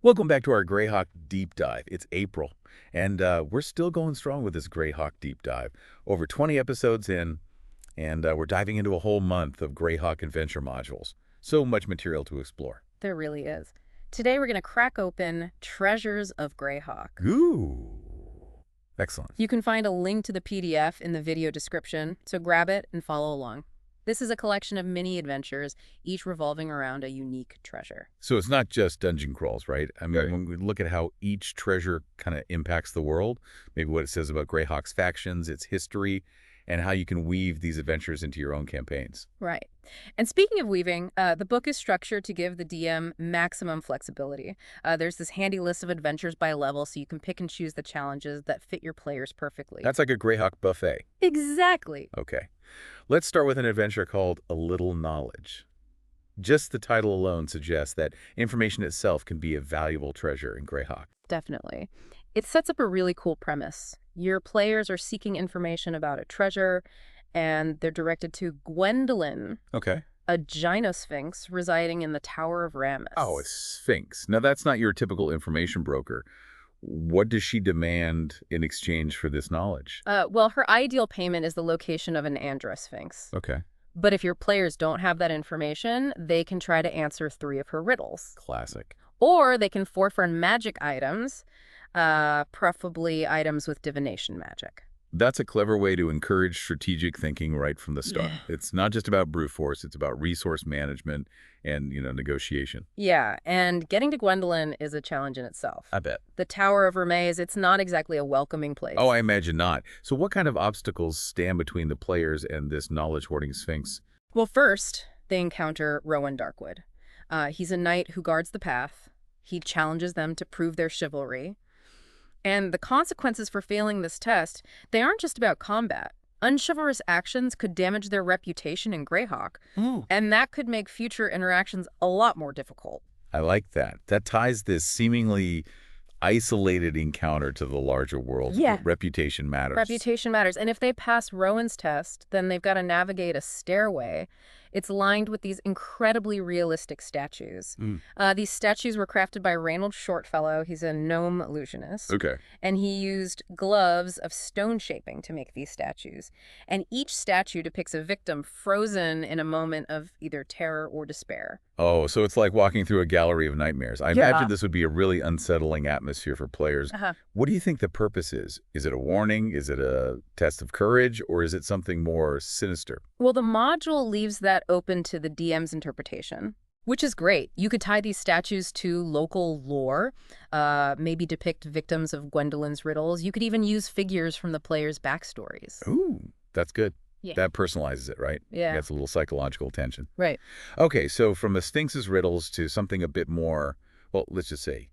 Welcome back to our Greyhawk Deep Dive. It's April, and we're still going strong with this Greyhawk Deep Dive. Over 20 episodes in, and we're diving into a whole month of Greyhawk adventure modules. So much material to explore. There really is. Today we're going to crack open Treasures of Greyhawk. Ooh, excellent. You can find a link to the PDF in the video description, so grab it and follow along. This is a collection of mini adventures, each revolving around a unique treasure. So it's not just dungeon crawls, right? I mean, Right. when we look at how each treasure kind of impacts the world, maybe what it says about Greyhawk's factions, its history, and how you can weave these adventures into your own campaigns. Right. And speaking of weaving, the book is structured to give the DM maximum flexibility. There's this handy list of adventures by level, so you can pick and choose the challenges that fit your players perfectly. That's like a Greyhawk buffet. Exactly. Okay. Let's start with an adventure called A Little Knowledge. Just the title alone suggests that information itself can be a valuable treasure in Greyhawk. Definitely. It sets up a really cool premise. Your players are seeking information about a treasure, and they're directed to Gwendolyn, Okay. a gynosphinx residing in the Tower of Rammus. Oh, a sphinx. Now, that's not your typical information broker. What does she demand in exchange for this knowledge? Well, her ideal payment is the location of an androsphinx. Okay. But if your players don't have that information, they can try to answer 3 of her riddles. Classic. Or they can forfeit magic items, preferably items with divination magic. That's a clever way to encourage strategic thinking right from the start. It's not just about brute force, it's about resource management and, negotiation. Yeah, and getting to Gwendolyn is a challenge in itself. I bet. The Tower of Rammus, it's not exactly a welcoming place. Oh, I imagine not. So what kind of obstacles stand between the players and this knowledge-hoarding sphinx? Well, first, they encounter Rowan Darkwood. He's a knight who guards the path. He challenges them to prove their chivalry. And the consequences for failing this test, they aren't just about combat. Unchivalrous actions could damage their reputation in Greyhawk, and that could make future interactions a lot more difficult. I like that. That ties this seemingly isolated encounter to the larger world. Yeah. Reputation matters. Reputation matters. And if they pass Rowan's test, then they've got to navigate a stairway. It's lined with these incredibly realistic statues. These statues were crafted by Reynold Shortfellow. He's a gnome illusionist. Okay. And he used gloves of stone shaping to make these statues. And each statue depicts a victim frozen in a moment of either terror or despair. Oh, so it's like walking through a gallery of nightmares. I imagine this would be a really unsettling atmosphere for players. What do you think the purpose is? Is it a warning? Is it a test of courage? Or is it something more sinister? Well, the module leaves that open to the DM's interpretation, which is great. You could tie these statues to local lore, maybe depict victims of Gwendolyn's riddles. You could even use figures from the players' backstories. Ooh, that's good. Yeah. That personalizes it, right? Yeah. That's a little psychological tension. Right. Okay, so from a Sphinx's riddles to something a bit more, well, let's just say,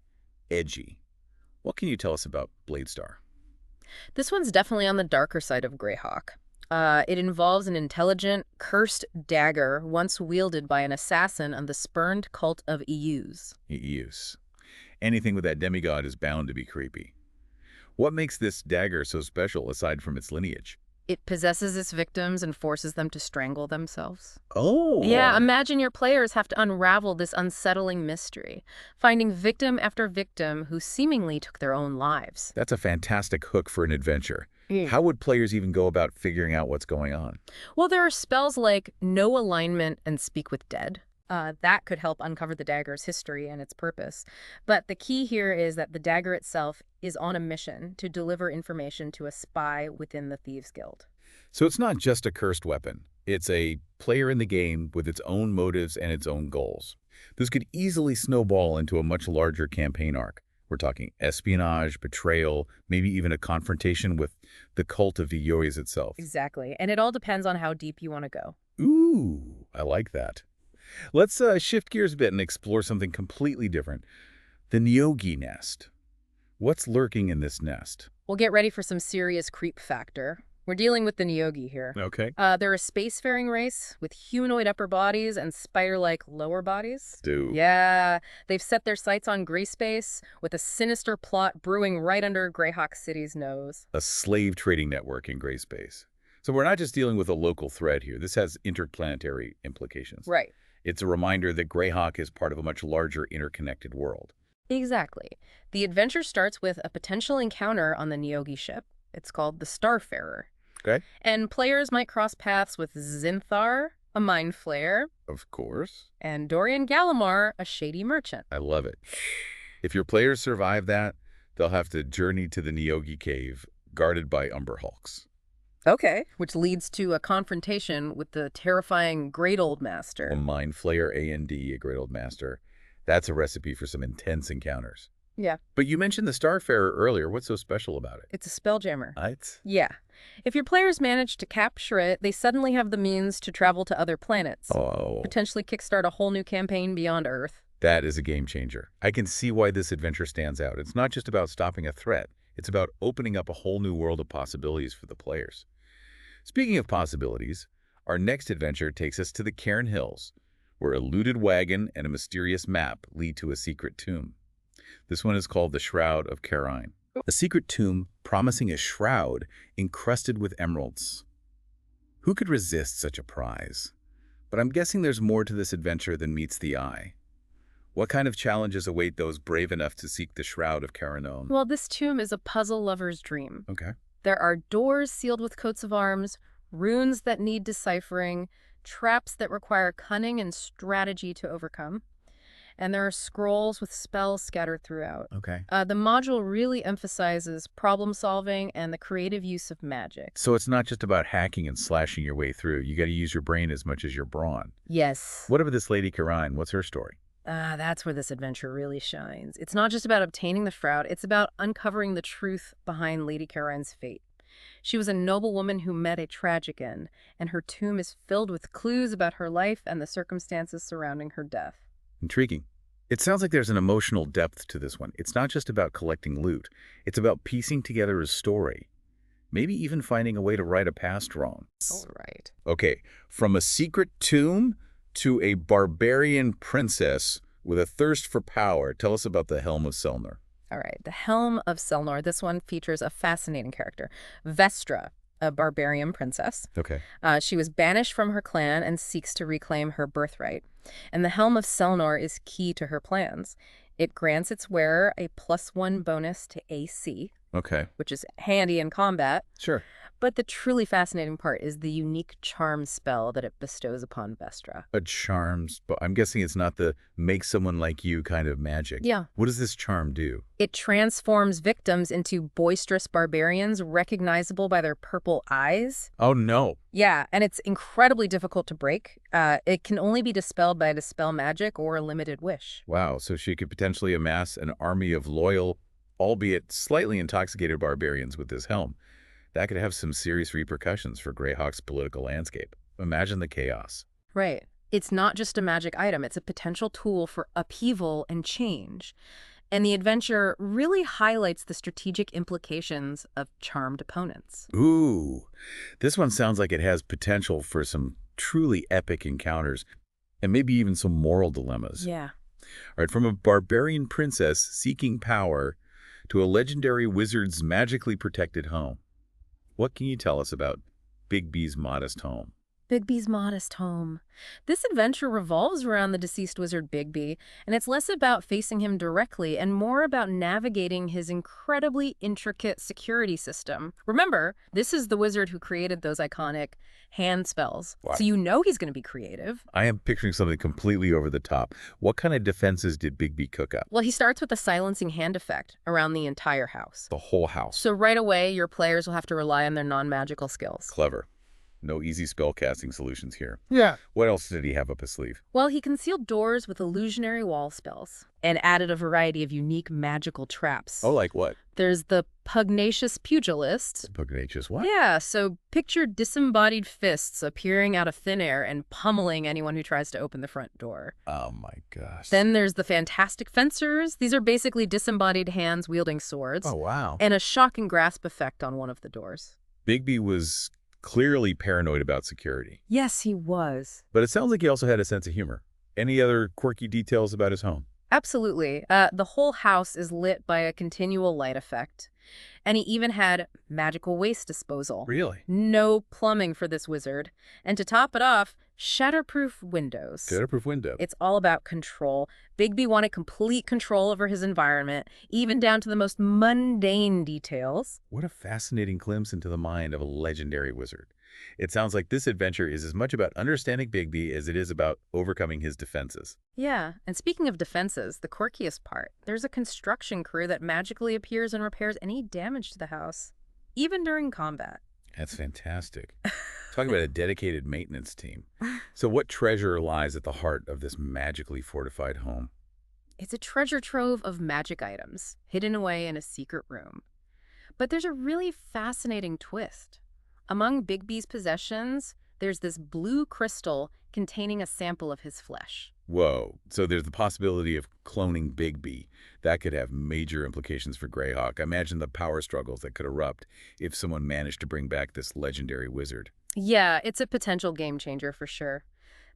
edgy. What can you tell us about Bladestar? This one's definitely on the darker side of Greyhawk. It involves an intelligent, cursed dagger once wielded by an assassin of the spurned cult of Eus. Use. Anything with that demigod is bound to be creepy. What makes this dagger so special aside from its lineage? It possesses its victims and forces them to strangle themselves. Oh. Yeah, imagine your players have to unravel this unsettling mystery, finding victim after victim who seemingly took their own lives. That's a fantastic hook for an adventure. Mm. How would players even go about figuring out what's going on? Well, there are spells like Know Alignment and Speak with Dead. That could help uncover the dagger's history and its purpose. But the key here is that the dagger itself is on a mission to deliver information to a spy within the Thieves' Guild. So it's not just a cursed weapon. It's a player in the game with its own motives and its own goals. This could easily snowball into a much larger campaign arc. We're talking espionage, betrayal, maybe even a confrontation with the cult of Viois itself. Exactly. And it all depends on how deep you want to go. Ooh, I like that. Let's shift gears a bit and explore something completely different. The Nyogi nest. What's lurking in this nest? We'll get ready for some serious creep factor. We're dealing with the Nyogi here. Okay. They're a spacefaring race with humanoid upper bodies and spider-like lower bodies. Yeah, they've set their sights on gray space with a sinister plot brewing right under Greyhawk City's nose. A slave trading network in gray space. So we're not just dealing with a local threat here. This has interplanetary implications. Right. It's a reminder that Greyhawk is part of a much larger interconnected world. Exactly. The adventure starts with a potential encounter on the Nyogi ship. It's called the Starfarer. Okay. And players might cross paths with Zinthar, a mind flayer, Of course. and Dorian Gallimar, a shady merchant. I love it. If your players survive that, they'll have to journey to the Nyogi cave, guarded by Umber Hulks. Okay. Which leads to a confrontation with the terrifying Great Old A Master. Mind Flayer A&D, a great old master. That's a recipe for some intense encounters. Yeah. But you mentioned the Starfarer earlier. What's so special about it? It's a spelljammer. What? Yeah. If your players manage to capture it, they suddenly have the means to travel to other planets. Oh, Potentially kickstart a whole new campaign beyond Earth. that is a game changer. I can see why this adventure stands out. It's not just about stopping a threat. It's about opening up a whole new world of possibilities for the players. Speaking of possibilities, our next adventure takes us to the Cairn Hills, where a looted wagon and a mysterious map lead to a secret tomb. This one is called the Shroud of Carine. A secret tomb promising a shroud encrusted with emeralds. Who could resist such a prize? But I'm guessing there's more to this adventure than meets the eye. What kind of challenges await those brave enough to seek the Shroud of Carine? Well, this tomb is a puzzle lover's dream. Okay. There are doors sealed with coats of arms, runes that need deciphering, traps that require cunning and strategy to overcome. And there are scrolls with spells scattered throughout. Okay. The module really emphasizes problem solving and the creative use of magic. So it's not just about hacking and slashing your way through. You got to use your brain as much as your brawn. Yes. What about this Lady Carine? What's her story? That's where this adventure really shines. It's not just about obtaining the shroud, it's about uncovering the truth behind Lady Carine's fate. She was a noblewoman who met a tragic end, and her tomb is filled with clues about her life and the circumstances surrounding her death. Intriguing. It sounds like there's an emotional depth to this one. It's not just about collecting loot. It's about piecing together a story. Maybe even finding a way to right a past wrong. All right. Okay, from a secret tomb to a barbarian princess with a thirst for power. Tell us about the Helm of Selnor. All right. The Helm of Selnor. This one features a fascinating character, Vestra, a barbarian princess. Okay. She was banished from her clan and seeks to reclaim her birthright. And the Helm of Selnor is key to her plans. It grants its wearer a +1 bonus to AC, Okay. which is handy in combat. Sure. But the truly fascinating part is the unique charm spell that it bestows upon Vestra. A charms, but I'm guessing it's not the make someone like you kind of magic. Yeah. What does this charm do? It transforms victims into boisterous barbarians recognizable by their purple eyes. Oh, no. Yeah, and it's incredibly difficult to break. It can only be dispelled by dispel magic or a limited wish. Wow, so she could potentially amass an army of loyal, albeit slightly intoxicated barbarians with this helm. That could have some serious repercussions for Greyhawk's political landscape. Imagine the chaos. Right. It's not just a magic item. It's a potential tool for upheaval and change. And the adventure really highlights the strategic implications of charmed opponents. Ooh, this one sounds like it has potential for some truly epic encounters and maybe even some moral dilemmas. Yeah. All right, from a barbarian princess seeking power to a legendary wizard's magically protected home. What can you tell us about Bigby's modest home? Bigby's modest home. This adventure revolves around the deceased wizard Bigby, and it's less about facing him directly and more about navigating his incredibly intricate security system. Remember, this is the wizard who created those iconic hand spells, Wow. so you know he's going to be creative. I am picturing something completely over the top. What kind of defenses did Bigby cook up? Well, he starts with a silencing hand effect around the entire house. The whole house. So right away, your players will have to rely on their non-magical skills. Clever. No easy spellcasting solutions here. Yeah. What else did he have up his sleeve? Well, he concealed doors with illusionary wall spells and added a variety of unique magical traps. Oh, like what? There's the pugnacious pugilist. Pugnacious what? Yeah, so picture disembodied fists appearing out of thin air and pummeling anyone who tries to open the front door. Oh my gosh. Then there's the fantastic fencers. These are basically disembodied hands wielding swords. Oh, wow. And a shock and grasp effect on one of the doors. Bigby was clearly paranoid about security. Yes, he was. But it sounds like he also had a sense of humor. Any other quirky details about his home? Absolutely. The whole house is lit by a continual light effect. And he even had magical waste disposal. Really? No plumbing for this wizard. And to top it off, shatterproof windows. Shatterproof window. It's all about control. Bigby wanted complete control over his environment, even down to the most mundane details. What a fascinating glimpse into the mind of a legendary wizard. It sounds like this adventure is as much about understanding Bigby as it is about overcoming his defenses. Yeah, and speaking of defenses, the quirkiest part, there's a construction crew that magically appears and repairs any damage to the house, even during combat. That's fantastic. Talk about a dedicated maintenance team. So what treasure lies at the heart of this magically fortified home? It's a treasure trove of magic items, hidden away in a secret room. But there's a really fascinating twist. Among Bigby's possessions, there's this blue crystal containing a sample of his flesh. Whoa. So there's the possibility of cloning Bigby. That could have major implications for Greyhawk. Imagine the power struggles that could erupt if someone managed to bring back this legendary wizard. Yeah, it's a potential game changer for sure.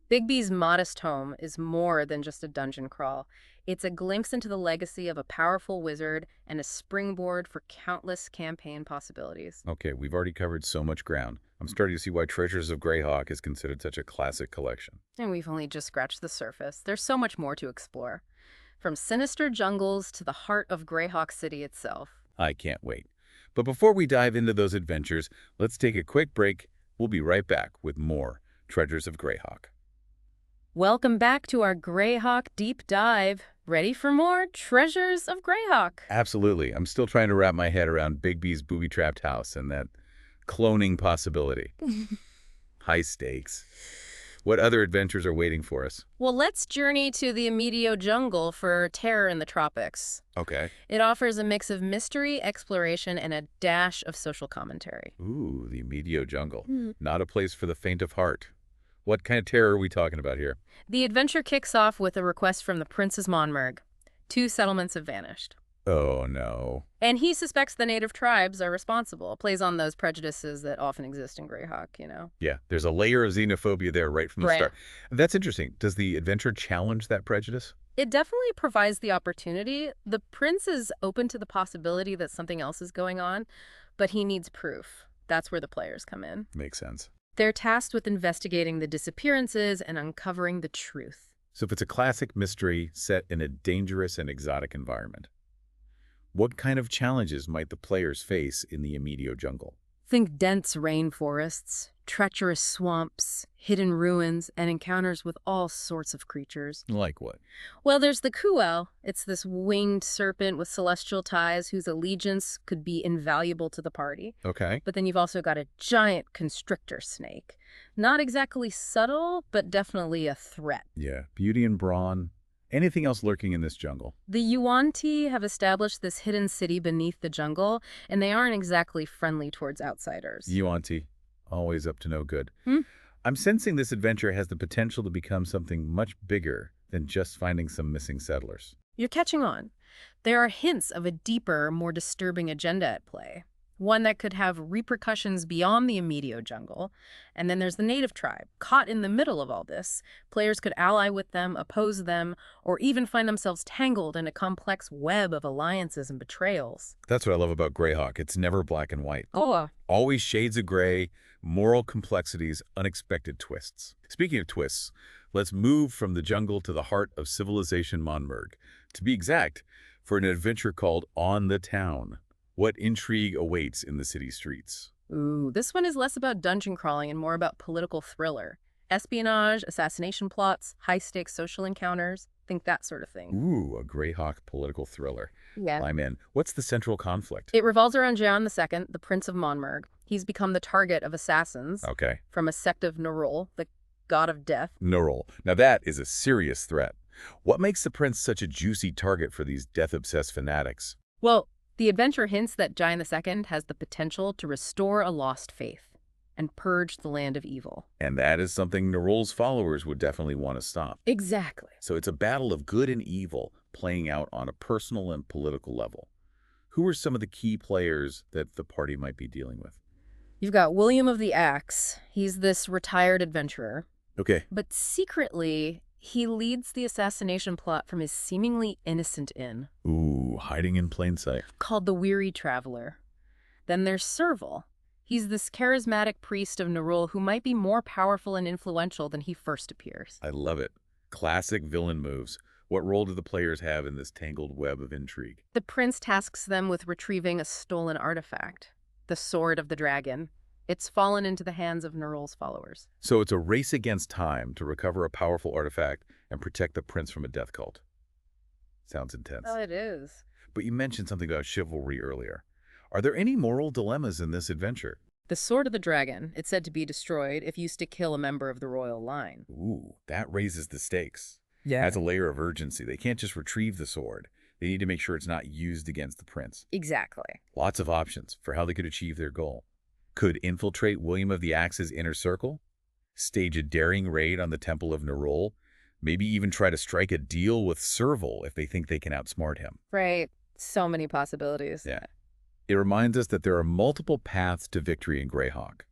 Bigby's modest home is more than just a dungeon crawl. It's a glimpse into the legacy of a powerful wizard and a springboard for countless campaign possibilities. Okay, we've already covered so much ground. I'm starting to see why Treasures of Greyhawk is considered such a classic collection. And we've only just scratched the surface. There's so much more to explore. From sinister jungles to the heart of Greyhawk City itself. I can't wait. But before we dive into those adventures, let's take a quick break. We'll be right back with more Treasures of Greyhawk. Welcome back to our Greyhawk Deep Dive. Ready for more Treasures of Greyhawk? Absolutely. I'm still trying to wrap my head around Bigby's booby-trapped house and that cloning possibility. High stakes. What other adventures are waiting for us? Well, let's journey to the Immediate Jungle for Terror in the Tropics. Okay. It offers a mix of mystery, exploration, and a dash of social commentary. Ooh, the Medio Jungle. Not a place for the faint of heart. What kind of terror are we talking about here? The adventure kicks off with a request from the Prince's Monmerg. 2 settlements have vanished. Oh, no. And he suspects the native tribes are responsible. Plays on those prejudices that often exist in Greyhawk, you know? Yeah, there's a layer of xenophobia there right from the Right. start. That's interesting. Does the adventure challenge that prejudice? It definitely provides the opportunity. The prince is open to the possibility that something else is going on, but he needs proof. That's where the players come in. Makes sense. They're tasked with investigating the disappearances and uncovering the truth. So if it's a classic mystery set in a dangerous and exotic environment, what kind of challenges might the players face in the Immediate Jungle? Think dense rainforests, treacherous swamps, hidden ruins, and encounters with all sorts of creatures. Like what? Well, there's the Kuel. It's this winged serpent with celestial ties whose allegiance could be invaluable to the party. Okay. But then you've also got a giant constrictor snake. Not exactly subtle, but definitely a threat. Yeah, beauty and brawn. Anything else lurking in this jungle? The Yuan-Ti have established this hidden city beneath the jungle, and they aren't exactly friendly towards outsiders. Yuan-Ti, always up to no good. Hmm? I'm sensing this adventure has the potential to become something much bigger than just finding some missing settlers. You're catching on. There are hints of a deeper, more disturbing agenda at play. One that could have repercussions beyond the Immediate Jungle. And then there's the native tribe. Caught in the middle of all this, players could ally with them, oppose them, or even find themselves tangled in a complex web of alliances and betrayals. That's what I love about Greyhawk. It's never black and white. Oh, Always shades of gray, moral complexities, unexpected twists. Speaking of twists, let's move from the jungle to the heart of civilization Monmerg. To be exact, for an adventure called On the Town. What intrigue awaits in the city streets? ooh, this one is less about dungeon crawling and more about political thriller. Espionage, assassination plots, high-stakes social encounters, think that sort of thing. Ooh, a Greyhawk political thriller. Yeah. I'm in. What's the central conflict? It revolves around Jeon II, the Prince of Monmerg. He's become the target of assassins Okay. from a sect of Nerul, the god of death. Nerul. Now that is a serious threat. What makes the prince such a juicy target for these death-obsessed fanatics? Well, the adventure hints that Jeon II has the potential to restore a lost faith and purge the land of evil. And that is something Nerul's followers would definitely want to stop. Exactly. So it's a battle of good and evil playing out on a personal and political level. Who are some of the key players that the party might be dealing with? You've got William of the Axe. He's this retired adventurer. Okay. But secretly, He leads the assassination plot from his seemingly innocent inn, Ooh, hiding in plain sight. called the Weary Traveler. Then there's Serval. He's this charismatic priest of Nerul who might be more powerful and influential than he first appears. I love it. Classic villain moves. What role do the players have in this tangled web of intrigue? The prince tasks them with retrieving a stolen artifact, the Sword of the Dragon. It's fallen into the hands of Nerul's followers. So it's a race against time to recover a powerful artifact and protect the prince from a death cult. Sounds intense. Oh, it is. But you mentioned something about chivalry earlier. Are there any moral dilemmas in this adventure? The Sword of the Dragon, it's said to be destroyed if used to kill a member of the royal line. Ooh, that raises the stakes. Yeah. Adds a layer of urgency. They can't just retrieve the sword. They need to make sure it's not used against the prince. Exactly. Lots of options for how they could achieve their goal. Could infiltrate William of the Axe's inner circle, stage a daring raid on the Temple of Nerul, maybe even try to strike a deal with Serval if they think they can outsmart him. Right. So many possibilities. Yeah. It reminds us that there are multiple paths to victory in Greyhawk,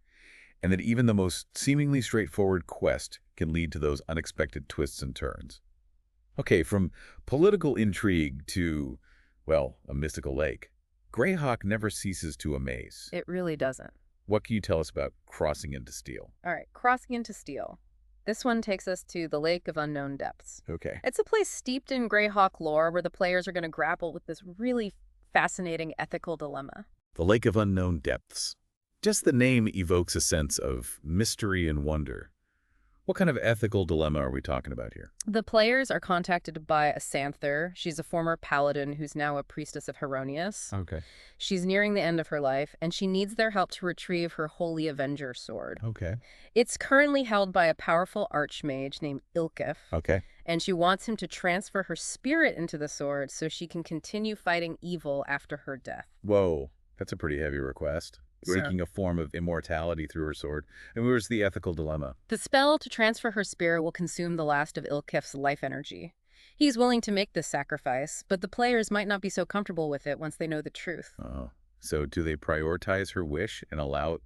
and that even the most seemingly straightforward quest can lead to those unexpected twists and turns. Okay, from political intrigue to, well, a mystical lake, Greyhawk never ceases to amaze. It really doesn't. What can you tell us about crossing into Steel? All right, crossing into Steel. This one takes us to the Lake of Unknown Depths. Okay. It's a place steeped in Greyhawk lore where the players are going to grapple with this really fascinating ethical dilemma. The Lake of Unknown Depths. Just the name evokes a sense of mystery and wonder. What kind of ethical dilemma are we talking about here? The players are contacted by a Santher. She's a former paladin who's now a priestess of Heronius. Okay. She's nearing the end of her life, and she needs their help to retrieve her Holy Avenger sword. Okay. It's currently held by a powerful archmage named Ilkif, Okay. and she wants him to transfer her spirit into the sword so she can continue fighting evil after her death. Whoa, that's a pretty heavy request. So- Breaking a form of immortality through her sword. And where's the ethical dilemma? The spell to transfer her spirit will consume the last of Ilkif's life energy. He's willing to make this sacrifice, but the players might not be so comfortable with it once they know the truth. Oh, so do they prioritize her wish and allow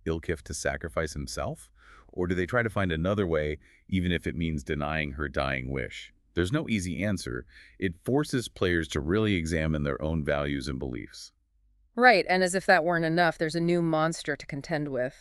Ilkif to sacrifice himself? Or do they try to find another way, even if it means denying her dying wish? There's no easy answer. It forces players to really examine their own values and beliefs. Right, and as if that weren't enough, there's a new monster to contend with.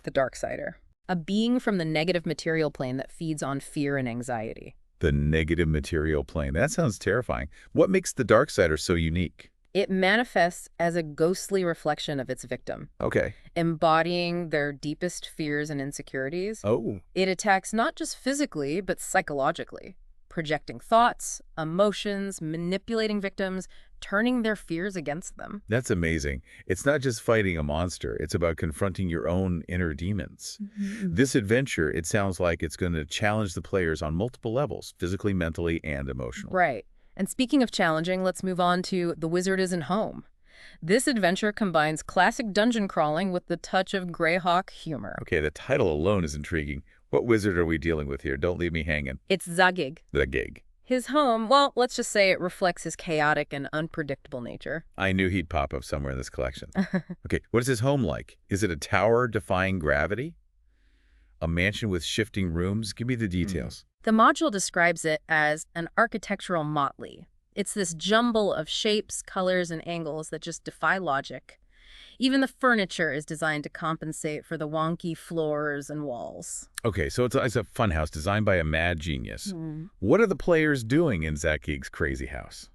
The Darksider. A being from the negative material plane that feeds on fear and anxiety. The negative material plane. That sounds terrifying. What makes the Darksider so unique? It manifests as a ghostly reflection of its victim, Okay. embodying their deepest fears and insecurities. Oh. It attacks not just physically, but psychologically, projecting thoughts, emotions, manipulating victims, turning their fears against them. That's amazing. It's not just fighting a monster. It's about confronting your own inner demons. This adventure, it sounds like it's going to challenge the players on multiple levels, physically, mentally, and emotionally. Right. And speaking of challenging, let's move on to The Wizard Isn't Home. This adventure combines classic dungeon crawling with the touch of Greyhawk humor. Okay, the title alone is intriguing. What wizard are we dealing with here? Don't leave me hanging. It's Zagig. The gig. His home, well, let's just say it reflects his chaotic and unpredictable nature. I knew he'd pop up somewhere in this collection. Okay, what is his home like? Is it a tower defying gravity? A mansion with shifting rooms? Give me the details. The module describes it as an architectural motley. It's this jumble of shapes, colors, and angles that just defy logic. Even the furniture is designed to compensate for the wonky floors and walls. Okay, so it's a funhouse designed by a mad genius. What are the players doing in Zakig's crazy house?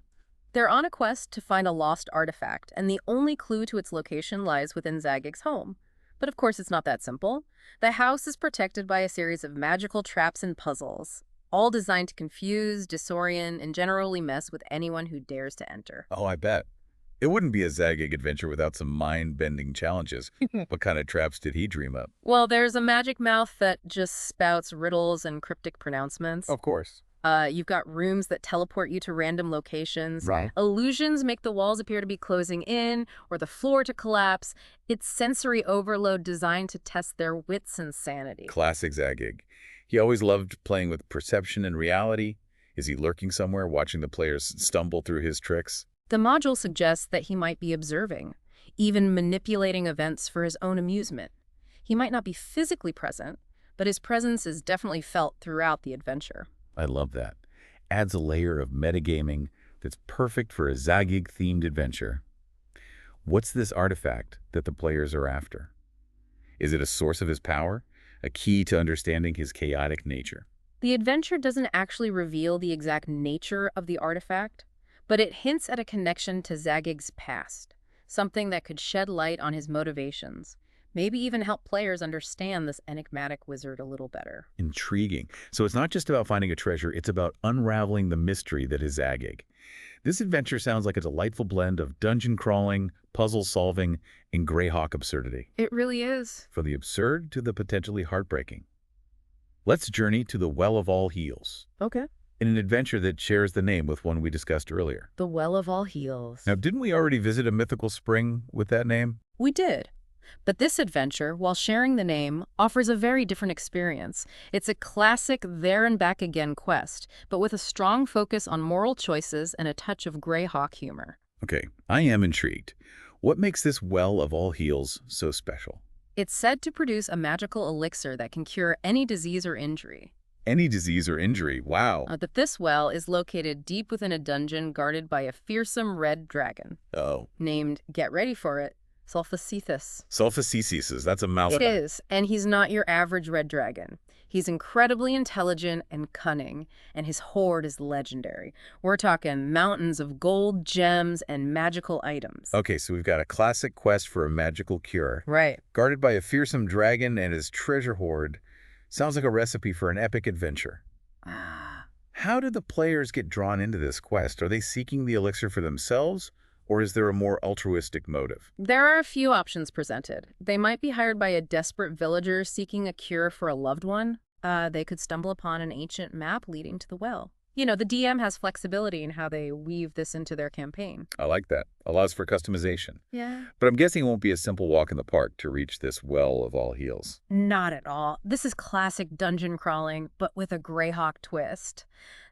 They're on a quest to find a lost artifact, and the only clue to its location lies within Zagig's home. But of course, it's not that simple. The house is protected by a series of magical traps and puzzles, all designed to confuse, disorient, and generally mess with anyone who dares to enter. Oh, I bet. It wouldn't be a Zagig adventure without some mind-bending challenges. What kind of traps did he dream up? Well, there's a magic mouth that just spouts riddles and cryptic pronouncements. Of course. You've got rooms that teleport you to random locations. Right. Illusions make the walls appear to be closing in or the floor to collapse. It's sensory overload designed to test their wits and sanity. Classic Zagig. He always loved playing with perception and reality. Is he lurking somewhere, watching the players stumble through his tricks? The module suggests that he might be observing, even manipulating events for his own amusement. He might not be physically present, but his presence is definitely felt throughout the adventure. I love that. Adds a layer of metagaming that's perfect for a Zagig-themed adventure. What's this artifact that the players are after? Is it a source of his power? A key to understanding his chaotic nature? The adventure doesn't actually reveal the exact nature of the artifact, but it hints at a connection to Zagig's past, something that could shed light on his motivations, maybe even help players understand this enigmatic wizard a little better. Intriguing. So it's not just about finding a treasure, it's about unraveling the mystery that is Zagig. This adventure sounds like a delightful blend of dungeon crawling, puzzle solving, and Greyhawk absurdity. It really is. From the absurd to the potentially heartbreaking. Let's journey to the Well of All Heals, Okay. in an adventure that shares the name with one we discussed earlier. The Well of All Heals. Now, didn't we already visit a mythical spring with that name? We did. But this adventure, while sharing the name, offers a very different experience. It's a classic there and back again quest, but with a strong focus on moral choices and a touch of Greyhawk humor. Okay, I am intrigued. What makes this Well of All Heals so special? It's said to produce a magical elixir that can cure any disease or injury. Any disease or injury, wow. That this well is located deep within a dungeon guarded by a fearsome red dragon, Oh. named, get ready for it, Sulfacetus. Sulfacesis, that's a mouthful. It is, and he's not your average red dragon. He's incredibly intelligent and cunning, and his hoard is legendary. We're talking mountains of gold, gems, and magical items. Okay, so we've got a classic quest for a magical cure. Right. Guarded by a fearsome dragon and his treasure hoard. Sounds like a recipe for an epic adventure. How did the players get drawn into this quest? Are they seeking the elixir for themselves, or is there a more altruistic motive? There are a few options presented. They might be hired by a desperate villager seeking a cure for a loved one. They could stumble upon an ancient map leading to the well. You know, the DM has flexibility in how they weave this into their campaign. I like that. Allows for customization. Yeah. But I'm guessing it won't be a simple walk in the park to reach this Well of All Heals. Not at all. This is classic dungeon crawling, but with a Greyhawk twist.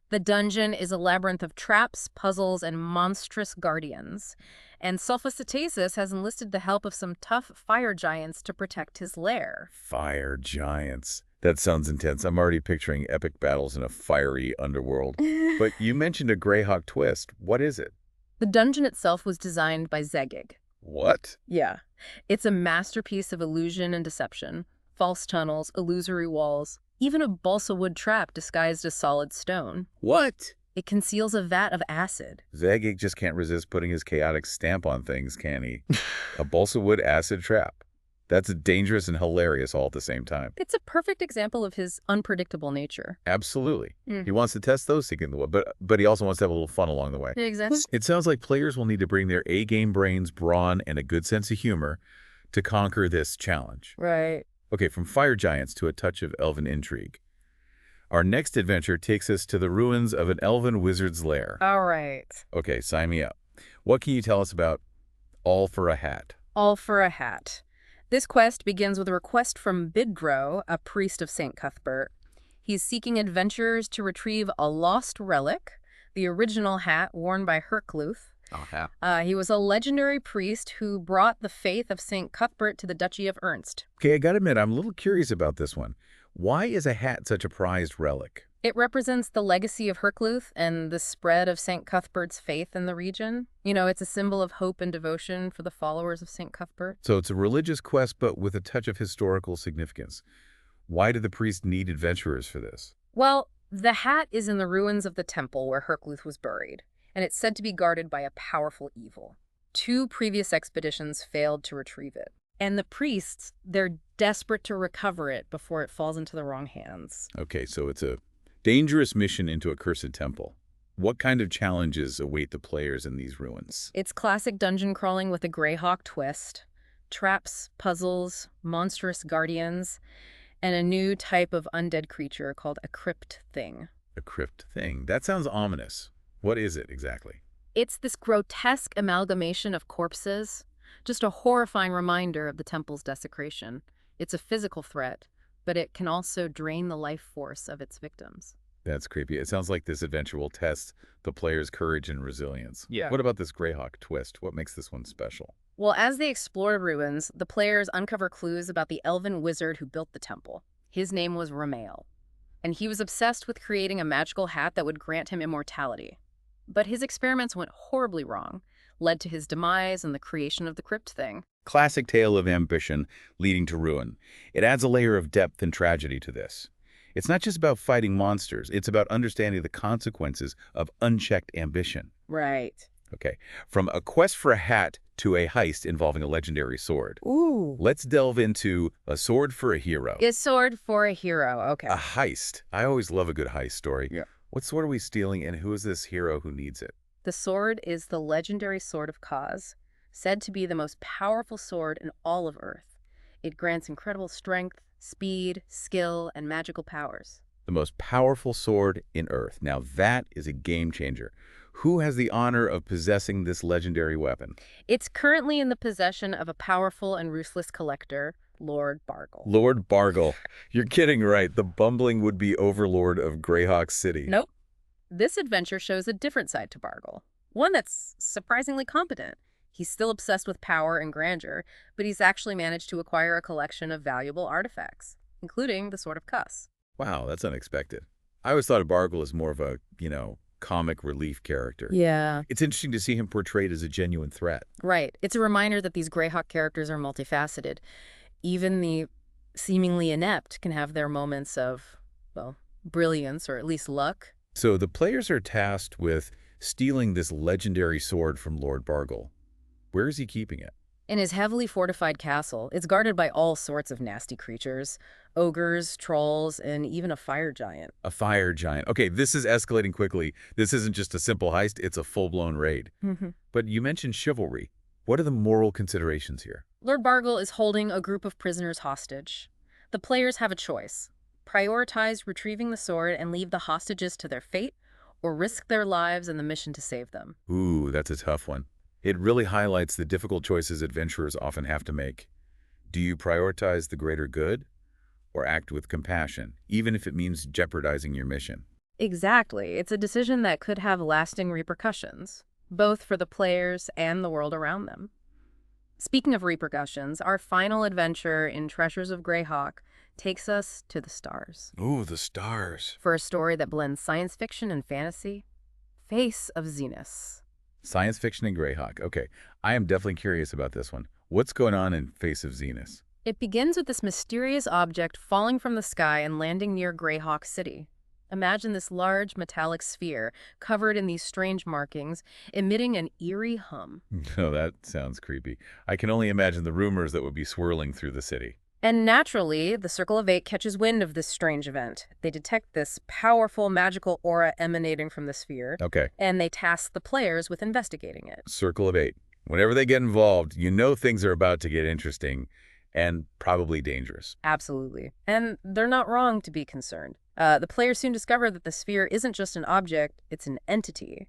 The dungeon is a labyrinth of traps, puzzles, and monstrous guardians. And Sulfacetus has enlisted the help of some tough fire giants to protect his lair. Fire giants. That sounds intense. I'm already picturing epic battles in a fiery underworld. But you mentioned a Greyhawk twist. What is it? The dungeon itself was designed by Zagig. What? Yeah. It's a masterpiece of illusion and deception. False tunnels, illusory walls, even a balsa wood trap disguised as solid stone. What? It conceals a vat of acid. Zagig just can't resist putting his chaotic stamp on things, can he? A balsa wood acid trap. That's dangerous and hilarious all at the same time. It's a perfect example of his unpredictable nature. Absolutely. He wants to test those things in the wood, but he also wants to have a little fun along the way. Exactly. It sounds like players will need to bring their A-game brains, brawn, and a good sense of humor to conquer this challenge. Right. Okay, from fire giants to a touch of elven intrigue. Our next adventure takes us to the ruins of an elven wizard's lair. All right. Okay, sign me up. What can you tell us about All for a Hat? All for a hat. This quest begins with a request from Bidgro, a priest of St. Cuthbert. He's seeking adventurers to retrieve a lost relic, the original hat worn by Hercluth. Oh, hat. He was a legendary priest who brought the faith of St. Cuthbert to the Duchy of Ernst. Okay, I gotta admit, I'm a little curious about this one. Why is a hat such a prized relic? It represents the legacy of Hercluth and the spread of St. Cuthbert's faith in the region. You know, it's a symbol of hope and devotion for the followers of St. Cuthbert. So it's a religious quest, but with a touch of historical significance. Why did the priest need adventurers for this? Well, the hat is in the ruins of the temple where Hercluth was buried, and it's said to be guarded by a powerful evil. 2 previous expeditions failed to retrieve it. And the priests, they're desperate to recover it before it falls into the wrong hands. Okay, so it's a dangerous mission into a cursed temple. What kind of challenges await the players in these ruins? It's classic dungeon crawling with a Greyhawk twist. Traps, puzzles, monstrous guardians, and a new type of undead creature called a crypt thing. A crypt thing. That sounds ominous. What is it exactly? It's this grotesque amalgamation of corpses, just a horrifying reminder of the temple's desecration. It's a physical threat, but it can also drain the life force of its victims. That's creepy. It sounds like this adventure will test the player's courage and resilience. Yeah. What about this Greyhawk twist? What makes this one special? Well, as they explore the ruins, the players uncover clues about the elven wizard who built the temple. His name was Ramael, and he was obsessed with creating a magical hat that would grant him immortality. But his experiments went horribly wrong, led to his demise and the creation of the crypt thing. Classic tale of ambition leading to ruin. It adds a layer of depth and tragedy to this. It's not just about fighting monsters, it's about understanding the consequences of unchecked ambition. Right. Okay, from a quest for a hat to a heist involving a legendary sword. Ooh. Let's delve into A Sword for a Hero. A sword for a hero. Okay. A heist. I always love a good heist story. Yeah. What sword are we stealing, and who is this hero who needs it? The sword is the legendary Sword of Kaz, said to be the most powerful sword in all of Earth. It grants incredible strength, speed, skill, and magical powers. The most powerful sword in Earth. Now that is a game changer. Who has the honor of possessing this legendary weapon? It's currently in the possession of a powerful and ruthless collector, Lord Bargle. Lord Bargle. You're kidding, right? The bumbling would-be overlord of Greyhawk City. Nope. This adventure shows a different side to Bargle, one that's surprisingly competent. He's still obsessed with power and grandeur, but he's actually managed to acquire a collection of valuable artifacts, including the Sword of Kuss. Wow, that's unexpected. I always thought of Bargle as more of a, comic relief character. Yeah. It's interesting to see him portrayed as a genuine threat. Right. It's a reminder that these Greyhawk characters are multifaceted. Even the seemingly inept can have their moments of, well, brilliance or at least luck. So the players are tasked with stealing this legendary sword from Lord Bargle. Where is he keeping it? In his heavily fortified castle, it's guarded by all sorts of nasty creatures, ogres, trolls, and even a fire giant. A fire giant. Okay, this is escalating quickly. This isn't just a simple heist, it's a full-blown raid. But you mentioned chivalry. What are the moral considerations here? Lord Bargle is holding a group of prisoners hostage. The players have a choice. Prioritize retrieving the sword and leave the hostages to their fate, or risk their lives in the mission to save them. Ooh, that's a tough one. It really highlights the difficult choices adventurers often have to make. Do you prioritize the greater good, or act with compassion, even if it means jeopardizing your mission? Exactly. It's a decision that could have lasting repercussions, both for the players and the world around them. Speaking of repercussions, our final adventure in Treasures of Greyhawk takes us to the stars. Ooh, the stars. For a story that blends science fiction and fantasy, Face of Zenus. Science fiction and Greyhawk. Okay, I am definitely curious about this one. What's going on in Face of Zenus? It begins with this mysterious object falling from the sky and landing near Greyhawk City. Imagine this large metallic sphere covered in these strange markings, emitting an eerie hum. Oh, that sounds creepy. I can only imagine the rumors that would be swirling through the city. And naturally, the Circle of Eight catches wind of this strange event. They detect this powerful magical aura emanating from the sphere, Okay, and they task the players with investigating it. Circle of Eight. Whenever they get involved, you know things are about to get interesting and probably dangerous. Absolutely. And they're not wrong to be concerned. The players soon discover that the sphere isn't just an object, it's an entity.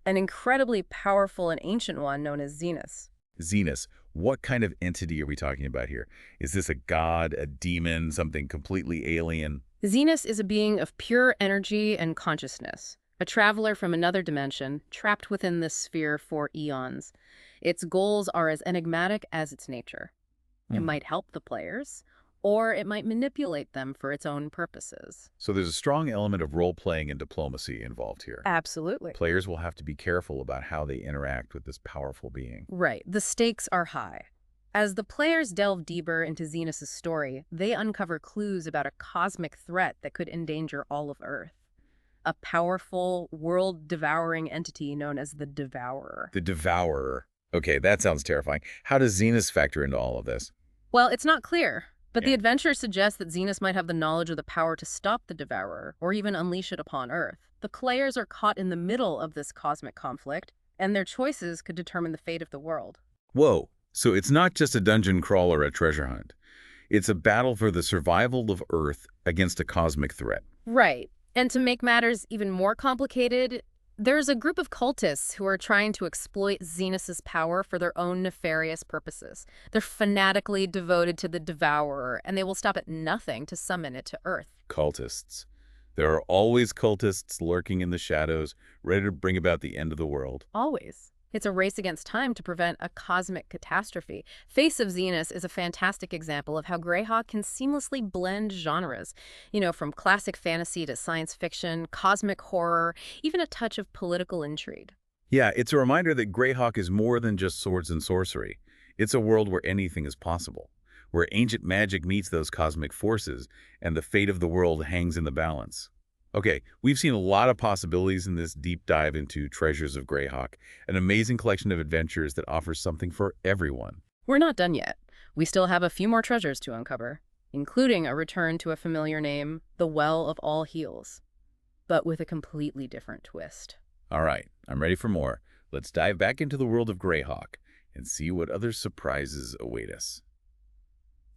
An incredibly powerful and ancient one known as Zenus. Zenus, what kind of entity are we talking about here? Is this a god, a demon, something completely alien? Zenus is a being of pure energy and consciousness, a traveler from another dimension, trapped within this sphere for eons. Its goals are as enigmatic as its nature. It might help the players, or it might manipulate them for its own purposes. So there's a strong element of role-playing and diplomacy involved here. Absolutely. Players will have to be careful about how they interact with this powerful being. Right. The stakes are high. As the players delve deeper into Zenus's story, they uncover clues about a cosmic threat that could endanger all of Earth. A powerful, world-devouring entity known as the Devourer. The Devourer. Okay, that sounds terrifying. How does Zenus factor into all of this? Well, it's not clear, but the Yeah. adventure suggests that Zenus might have the knowledge or the power to stop the Devourer, or even unleash it upon Earth. The players are caught in the middle of this cosmic conflict, and their choices could determine the fate of the world. Whoa, so it's not just a dungeon crawl or a treasure hunt. It's a battle for the survival of Earth against a cosmic threat. Right. And to make matters even more complicated, there's a group of cultists who are trying to exploit Zenus's power for their own nefarious purposes. They're fanatically devoted to the Devourer, and they will stop at nothing to summon it to Earth. Cultists. There are always cultists lurking in the shadows, ready to bring about the end of the world. Always. It's a race against time to prevent a cosmic catastrophe. Face of Zenus is a fantastic example of how Greyhawk can seamlessly blend genres, from classic fantasy to science fiction, cosmic horror, even a touch of political intrigue. Yeah, it's a reminder that Greyhawk is more than just swords and sorcery. It's a world where anything is possible, where ancient magic meets those cosmic forces, and the fate of the world hangs in the balance. Okay, we've seen a lot of possibilities in this deep dive into Treasures of Greyhawk, an amazing collection of adventures that offers something for everyone. We're not done yet. We still have a few more treasures to uncover, including a return to a familiar name, the Well of All Heals, but with a completely different twist. All right, I'm ready for more. Let's dive back into the world of Greyhawk and see what other surprises await us.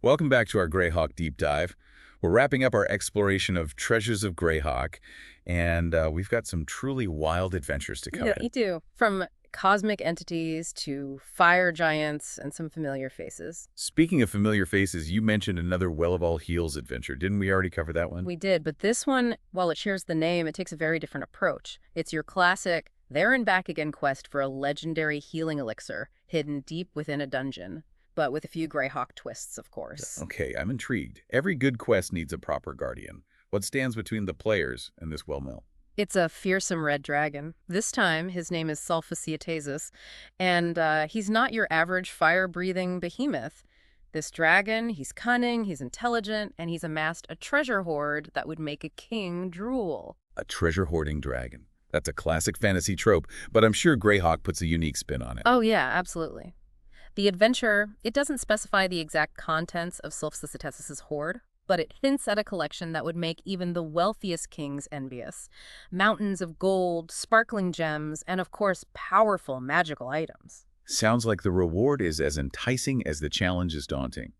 Welcome back to our Greyhawk deep dive. We're wrapping up our exploration of Treasures of Greyhawk, and we've got some truly wild adventures to come Yeah, in. you do. From cosmic entities to fire giants and some familiar faces. Speaking of familiar faces, you mentioned another Well of All Heals adventure. Didn't we already cover that one? We did, but this one, while it shares the name, it takes a very different approach. It's your classic there and back again quest for a legendary healing elixir hidden deep within a dungeon, but with a few Greyhawk twists, of course. Okay, I'm intrigued. Every good quest needs a proper guardian. What stands between the players and this well mill? It's a fearsome red dragon. This time, his name is Sulfaciatasis, and he's not your average fire-breathing behemoth. This dragon, he's cunning, he's intelligent, and he's amassed a treasure hoard that would make a king drool. A treasure-hoarding dragon. That's a classic fantasy trope, but I'm sure Greyhawk puts a unique spin on it. Oh yeah, absolutely. The adventure, it doesn't specify the exact contents of Sulfaciatasis' hoard, but it hints at a collection that would make even the wealthiest kings envious. Mountains of gold, sparkling gems, and of course, powerful magical items. Sounds like the reward is as enticing as the challenge is daunting.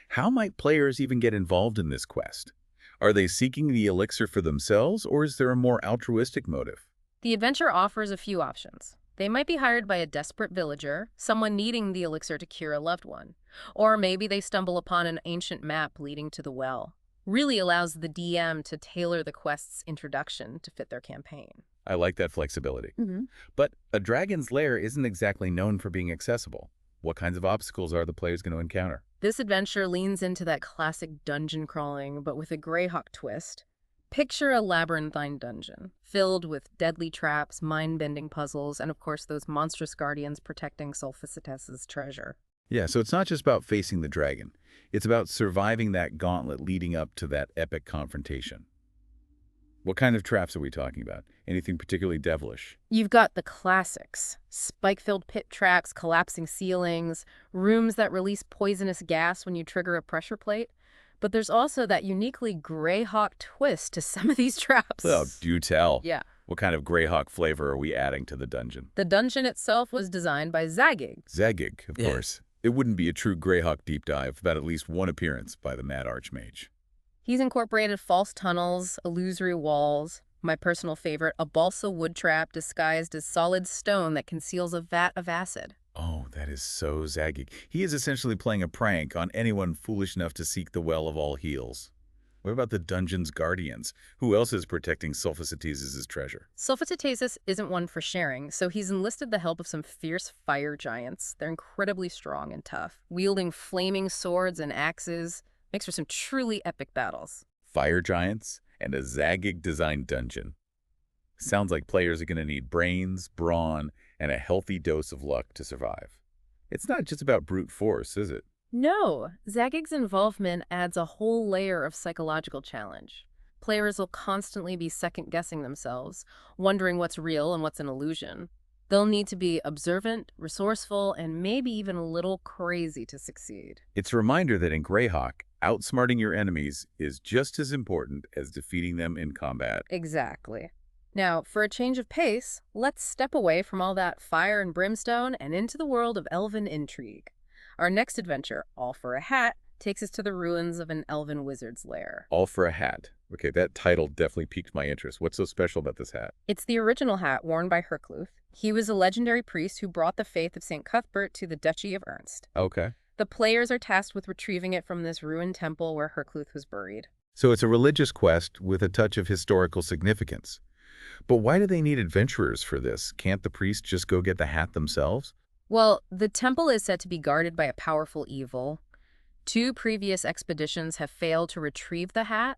How might players even get involved in this quest? Are they seeking the elixir for themselves, or is there a more altruistic motive? The adventure offers a few options. They might be hired by a desperate villager, someone needing the elixir to cure a loved one. Or maybe they stumble upon an ancient map leading to the well. Really allows the DM to tailor the quest's introduction to fit their campaign. I like that flexibility. Mm-hmm. But a dragon's lair isn't exactly known for being accessible. What kinds of obstacles are the players going to encounter? This adventure leans into that classic dungeon crawling, but with a Greyhawk twist. Picture a labyrinthine dungeon, filled with deadly traps, mind-bending puzzles, and of course those monstrous guardians protecting Sulfacitas's treasure. Yeah, so it's not just about facing the dragon. It's about surviving that gauntlet leading up to that epic confrontation. What kind of traps are we talking about? Anything particularly devilish? You've got the classics, spike-filled pit traps, collapsing ceilings, rooms that release poisonous gas when you trigger a pressure plate. But there's also that uniquely Greyhawk twist to some of these traps. Well, do tell. Yeah. What kind of Greyhawk flavor are we adding to the dungeon? The dungeon itself was designed by Zagig. Zagig, of course. It wouldn't be a true Greyhawk deep dive without at least one appearance by the Mad Archmage. He's incorporated false tunnels, illusory walls, my personal favorite, a balsa wood trap disguised as solid stone that conceals a vat of acid. Oh, that is so Zagig. He is essentially playing a prank on anyone foolish enough to seek the Well of All Heals. What about the dungeon's guardians? Who else is protecting Sulfacitas's treasure? Sulfacitasis isn't one for sharing, so he's enlisted the help of some fierce fire giants. They're incredibly strong and tough, wielding flaming swords and axes. Makes for some truly epic battles. Fire giants and a Zagig-designed dungeon. Sounds like players are going to need brains, brawn, and a healthy dose of luck to survive. It's not just about brute force, is it? No, Zagig's involvement adds a whole layer of psychological challenge. Players will constantly be second-guessing themselves, wondering what's real and what's an illusion. They'll need to be observant, resourceful, and maybe even a little crazy to succeed. It's a reminder that in Greyhawk, outsmarting your enemies is just as important as defeating them in combat. Exactly. Now, for a change of pace, let's step away from all that fire and brimstone and into the world of elven intrigue. Our next adventure, All for a Hat, takes us to the ruins of an elven wizard's lair. All for a hat. Okay, that title definitely piqued my interest. What's so special about this hat? It's the original hat worn by Hercluth. He was a legendary priest who brought the faith of St. Cuthbert to the Duchy of Ernst. Okay. The players are tasked with retrieving it from this ruined temple where Hercluth was buried. So it's a religious quest with a touch of historical significance. But why do they need adventurers for this? Can't the priests just go get the hat themselves? Well, the temple is said to be guarded by a powerful evil. Two previous expeditions have failed to retrieve the hat,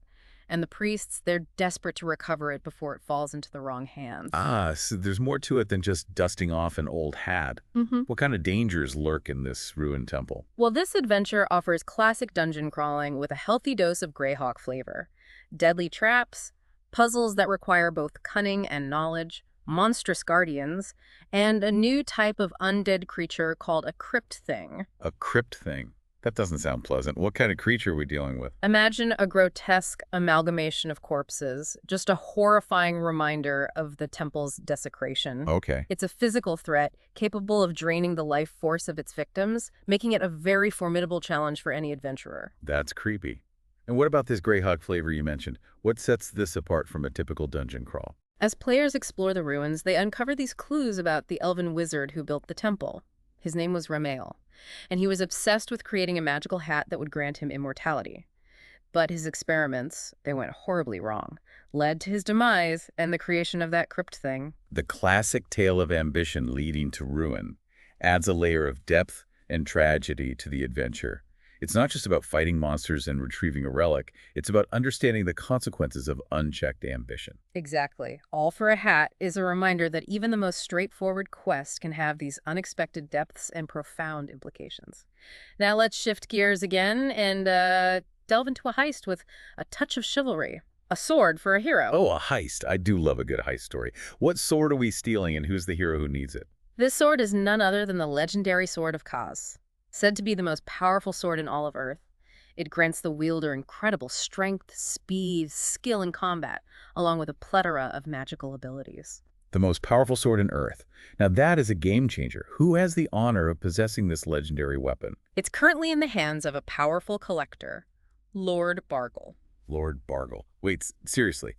and the priests, they're desperate to recover it before it falls into the wrong hands. Ah, so there's more to it than just dusting off an old hat. Mm-hmm. What kind of dangers lurk in this ruined temple? Well, this adventure offers classic dungeon crawling with a healthy dose of Greyhawk flavor. Deadly traps, puzzles that require both cunning and knowledge, monstrous guardians, and a new type of undead creature called a crypt thing. A crypt thing. That doesn't sound pleasant. What kind of creature are we dealing with? Imagine a grotesque amalgamation of corpses, just a horrifying reminder of the temple's desecration. Okay. It's a physical threat capable of draining the life force of its victims, making it a very formidable challenge for any adventurer. That's creepy. And what about this Greyhawk flavor you mentioned? What sets this apart from a typical dungeon crawl? As players explore the ruins, they uncover these clues about the elven wizard who built the temple. His name was Ramael, and he was obsessed with creating a magical hat that would grant him immortality. But his experiments, they went horribly wrong, led to his demise and the creation of that crypt thing. The classic tale of ambition leading to ruin adds a layer of depth and tragedy to the adventure. It's not just about fighting monsters and retrieving a relic, it's about understanding the consequences of unchecked ambition. Exactly. All for a hat is a reminder that even the most straightforward quest can have these unexpected depths and profound implications. Now let's shift gears again and delve into a heist with a touch of chivalry. A sword for a hero. Oh, a heist. I do love a good heist story. What sword are we stealing and who's the hero who needs it? This sword is none other than the legendary Sword of Kaz. Said to be the most powerful sword in all of Earth, it grants the wielder incredible strength, speed, skill in combat, along with a plethora of magical abilities. The most powerful sword in Earth. Now that is a game changer. Who has the honor of possessing this legendary weapon? It's currently in the hands of a powerful collector, Lord Bargle. Lord Bargle. Wait, seriously.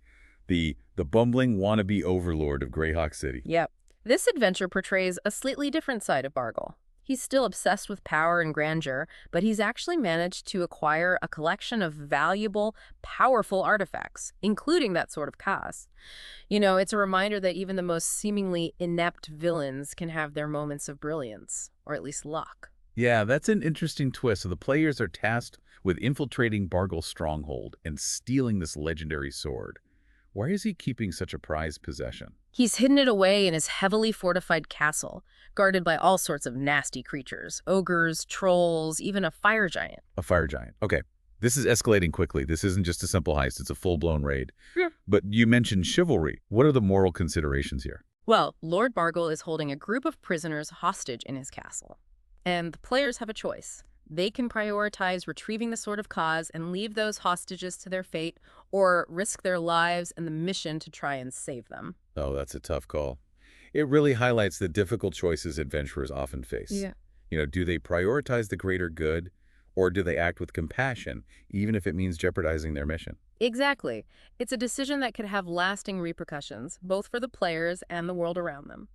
The bumbling wannabe overlord of Greyhawk City. Yep. This adventure portrays a slightly different side of Bargle. He's still obsessed with power and grandeur, but he's actually managed to acquire a collection of valuable, powerful artifacts, including that Sword of Kaz. You know, it's a reminder that even the most seemingly inept villains can have their moments of brilliance, or at least luck. Yeah, that's an interesting twist. So the players are tasked with infiltrating Bargle's stronghold and stealing this legendary sword. Why is he keeping such a prized possession? He's hidden it away in his heavily fortified castle, guarded by all sorts of nasty creatures, ogres, trolls, even a fire giant. A fire giant. Okay, this is escalating quickly. This isn't just a simple heist. It's a full-blown raid. Yeah. But you mentioned chivalry. What are the moral considerations here? Well, Lord Bargle is holding a group of prisoners hostage in his castle. And the players have a choice. They can prioritize retrieving the Sword of Kaz and leave those hostages to their fate, or risk their lives and the mission to try and save them. Oh, that's a tough call. It really highlights the difficult choices adventurers often face. Yeah. You know, do they prioritize the greater good, or do they act with compassion, even if it means jeopardizing their mission? Exactly. It's a decision that could have lasting repercussions, both for the players and the world around them.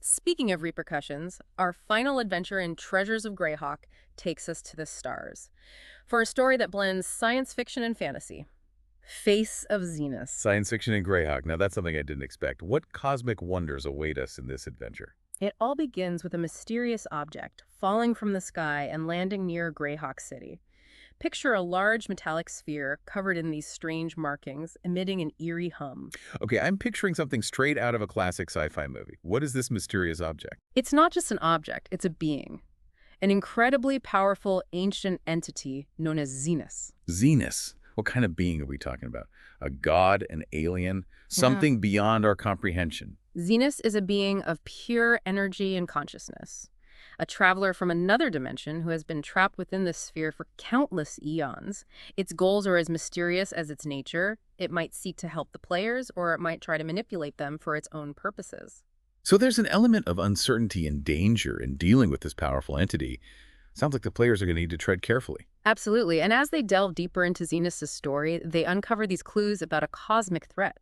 Speaking of repercussions, our final adventure in Treasures of Greyhawk takes us to the stars for a story that blends science fiction and fantasy. Face of Zenith. Science fiction and Greyhawk. Now, that's something I didn't expect. What cosmic wonders await us in this adventure? It all begins with a mysterious object falling from the sky and landing near Greyhawk City. Picture a large metallic sphere covered in these strange markings, emitting an eerie hum. Okay, I'm picturing something straight out of a classic sci-fi movie. What is this mysterious object? It's not just an object, it's a being. An incredibly powerful ancient entity known as Zenith. Zenith. What kind of being are we talking about? A god, an alien, something beyond our comprehension? Zenith is a being of pure energy and consciousness. A traveler from another dimension who has been trapped within this sphere for countless eons. Its goals are as mysterious as its nature. It might seek to help the players, or it might try to manipulate them for its own purposes. So there's an element of uncertainty and danger in dealing with this powerful entity. Sounds like the players are going to need to tread carefully. Absolutely. And as they delve deeper into Zenith's story, they uncover these clues about a cosmic threat,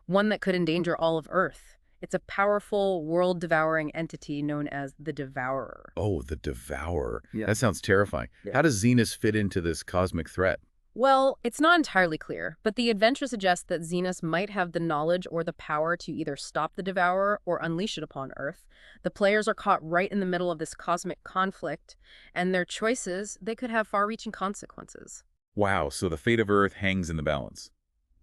one that could endanger all of Earth. It's a powerful, world-devouring entity known as the Devourer. Oh, the Devourer. Yeah. That sounds terrifying. Yeah. How does Zenith fit into this cosmic threat? Well, it's not entirely clear, but the adventure suggests that Xenos might have the knowledge or the power to either stop the Devourer or unleash it upon Earth. The players are caught right in the middle of this cosmic conflict, and their choices, they could have far-reaching consequences. Wow, so the fate of Earth hangs in the balance.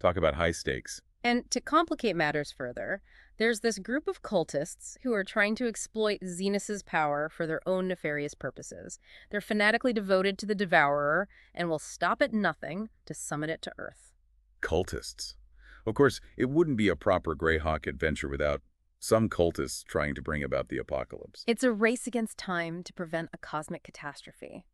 Talk about high stakes. And to complicate matters further, there's this group of cultists who are trying to exploit Xenos's power for their own nefarious purposes. They're fanatically devoted to the Devourer and will stop at nothing to summon it to Earth. Cultists. Of course, it wouldn't be a proper Greyhawk adventure without some cultists trying to bring about the apocalypse. It's a race against time to prevent a cosmic catastrophe.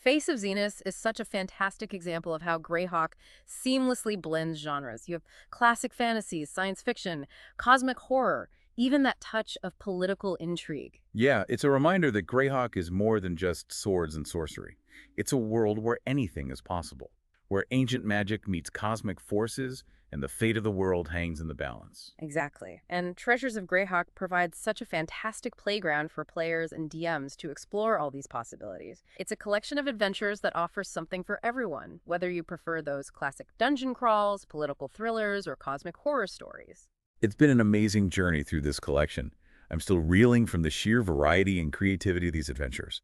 Face of Xenos is such a fantastic example of how Greyhawk seamlessly blends genres. You have classic fantasies, science fiction, cosmic horror, even that touch of political intrigue. Yeah, it's a reminder that Greyhawk is more than just swords and sorcery. It's a world where anything is possible, where ancient magic meets cosmic forces and the fate of the world hangs in the balance. Exactly. And Treasures of Greyhawk provides such a fantastic playground for players and DMs to explore all these possibilities. It's a collection of adventures that offers something for everyone, whether you prefer those classic dungeon crawls, political thrillers, or cosmic horror stories. It's been an amazing journey through this collection. I'm still reeling from the sheer variety and creativity of these adventures.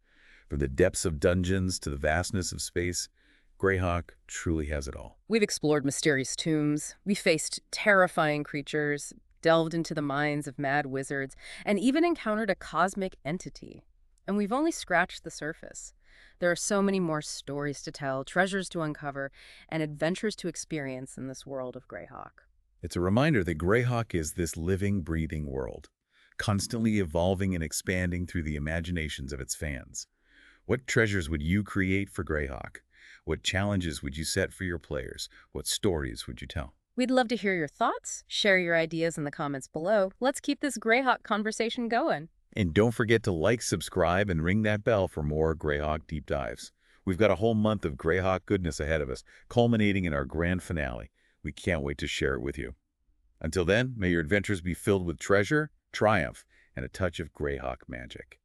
From the depths of dungeons to the vastness of space, Greyhawk truly has it all. We've explored mysterious tombs, we faced terrifying creatures, delved into the minds of mad wizards, and even encountered a cosmic entity. And we've only scratched the surface. There are so many more stories to tell, treasures to uncover, and adventures to experience in this world of Greyhawk. It's a reminder that Greyhawk is this living, breathing world, constantly evolving and expanding through the imaginations of its fans. What treasures would you create for Greyhawk? What challenges would you set for your players? What stories would you tell? We'd love to hear your thoughts. Share your ideas in the comments below. Let's keep this Greyhawk conversation going. And don't forget to like, subscribe, and ring that bell for more Greyhawk deep dives. We've got a whole month of Greyhawk goodness ahead of us, culminating in our grand finale. We can't wait to share it with you. Until then, may your adventures be filled with treasure, triumph, and a touch of Greyhawk magic.